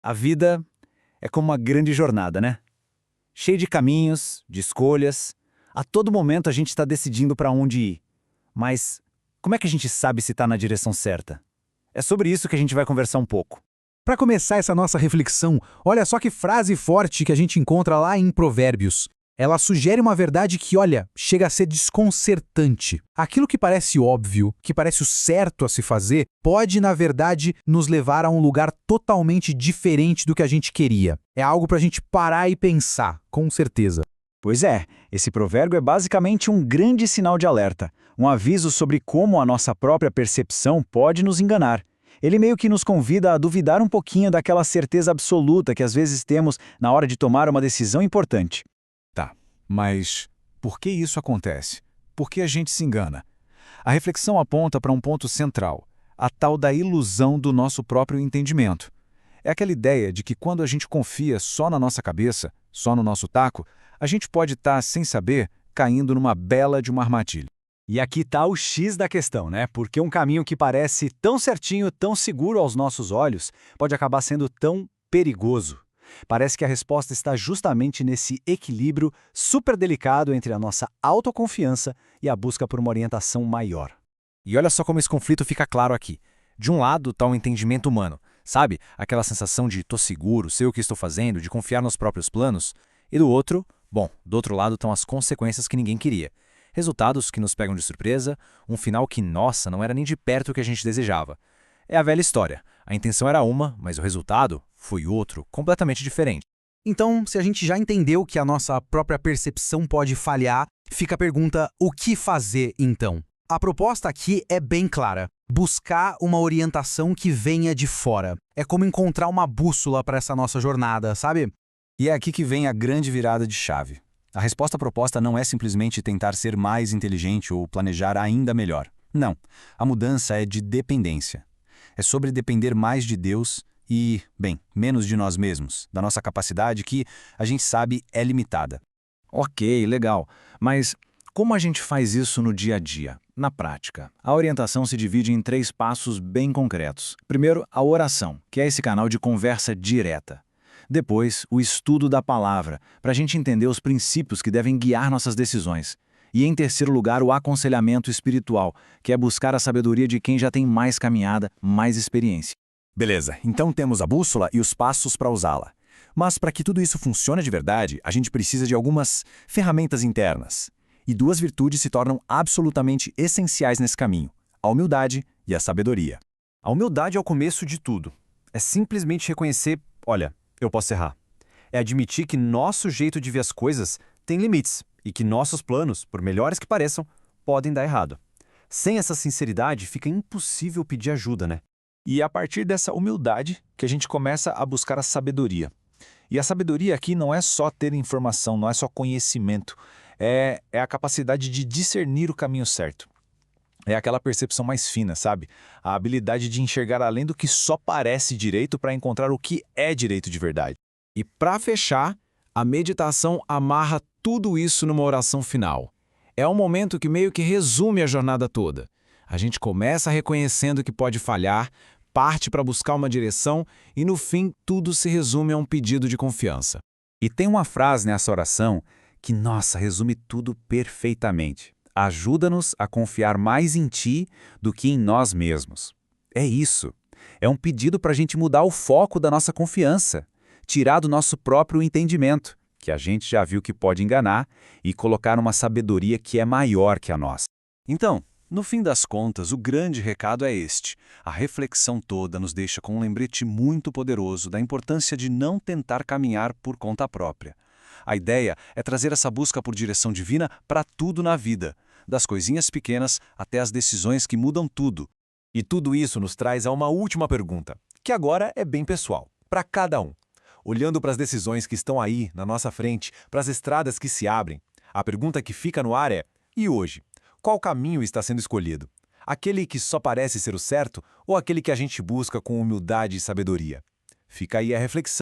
A vida é como uma grande jornada, né? Cheia de caminhos, de escolhas. A todo momento a gente está decidindo para onde ir. Mas como é que a gente sabe se está na direção certa? É sobre isso que a gente vai conversar um pouco. Para começar essa nossa reflexão, olha só que frase forte que a gente encontra lá em Provérbios. Ela sugere uma verdade que, olha, chega a ser desconcertante. Aquilo que parece óbvio, que parece o certo a se fazer, pode, na verdade, nos levar a um lugar totalmente diferente do que a gente queria. É algo para a gente parar e pensar, com certeza. Pois é, esse provérbio é basicamente um grande sinal de alerta, um aviso sobre como a nossa própria percepção pode nos enganar. Ele meio que nos convida a duvidar um pouquinho daquela certeza absoluta que às vezes temos na hora de tomar uma decisão importante. Tá, mas por que isso acontece? Por que a gente se engana? A reflexão aponta para um ponto central, a tal da ilusão do nosso próprio entendimento. É aquela ideia de que quando a gente confia só na nossa cabeça, só no nosso taco, a gente pode estar, sem saber, caindo numa bela de uma armadilha. E aqui está o X da questão, né? Porque um caminho que parece tão certinho, tão seguro aos nossos olhos, pode acabar sendo tão perigoso. Parece que a resposta está justamente nesse equilíbrio super delicado entre a nossa autoconfiança e a busca por uma orientação maior. E olha só como esse conflito fica claro aqui. De um lado está o entendimento humano, sabe? Aquela sensação de tô seguro, sei o que estou fazendo, de confiar nos próprios planos. E do outro, do outro lado estão as consequências que ninguém queria. Resultados que nos pegam de surpresa, um final que, nossa, não era nem de perto o que a gente desejava. É a velha história. A intenção era uma, mas o resultado foi outro, completamente diferente. Então, se a gente já entendeu que a nossa própria percepção pode falhar, fica a pergunta: o que fazer então? A proposta aqui é bem clara. Buscar uma orientação que venha de fora. É como encontrar uma bússola para essa nossa jornada, sabe? E é aqui que vem a grande virada de chave. A resposta proposta não é simplesmente tentar ser mais inteligente ou planejar ainda melhor. Não. A mudança é de dependência. É sobre depender mais de Deus e, menos de nós mesmos, da nossa capacidade que, a gente sabe, é limitada. Ok, legal. Mas como a gente faz isso no dia a dia, na prática? A orientação se divide em 3 passos bem concretos. Primeiro, a oração, que é esse canal de conversa direta. Depois, o estudo da palavra, para a gente entender os princípios que devem guiar nossas decisões. E, em terceiro lugar, o aconselhamento espiritual, que é buscar a sabedoria de quem já tem mais caminhada, mais experiência. Beleza, então temos a bússola e os passos para usá-la. Mas para que tudo isso funcione de verdade, a gente precisa de algumas ferramentas internas. E 2 virtudes se tornam absolutamente essenciais nesse caminho: a humildade e a sabedoria. A humildade é o começo de tudo. É simplesmente reconhecer, olha, eu posso errar. É admitir que nosso jeito de ver as coisas tem limites e que nossos planos, por melhores que pareçam, podem dar errado. Sem essa sinceridade, fica impossível pedir ajuda, né? E é a partir dessa humildade que a gente começa a buscar a sabedoria. E a sabedoria aqui não é só ter informação, não é só conhecimento. É a capacidade de discernir o caminho certo. É aquela percepção mais fina, sabe? A habilidade de enxergar além do que só parece direito para encontrar o que é direito de verdade. E para fechar, a meditação amarra tudo isso numa oração final. É um momento que meio que resume a jornada toda. A gente começa reconhecendo que pode falhar, parte para buscar uma direção e, no fim, tudo se resume a um pedido de confiança. E tem uma frase nessa oração que, nossa, resume tudo perfeitamente. Ajuda-nos a confiar mais em Ti do que em nós mesmos. É isso. É um pedido para a gente mudar o foco da nossa confiança, tirar do nosso próprio entendimento, que a gente já viu que pode enganar, e colocar uma sabedoria que é maior que a nossa. Então, no fim das contas, o grande recado é este. A reflexão toda nos deixa com um lembrete muito poderoso da importância de não tentar caminhar por conta própria. A ideia é trazer essa busca por direção divina para tudo na vida, das coisinhas pequenas até as decisões que mudam tudo. E tudo isso nos traz a uma última pergunta, que agora é bem pessoal, para cada um. Olhando para as decisões que estão aí, na nossa frente, para as estradas que se abrem, a pergunta que fica no ar é: e hoje? Qual caminho está sendo escolhido? Aquele que só parece ser o certo ou aquele que a gente busca com humildade e sabedoria? Fica aí a reflexão.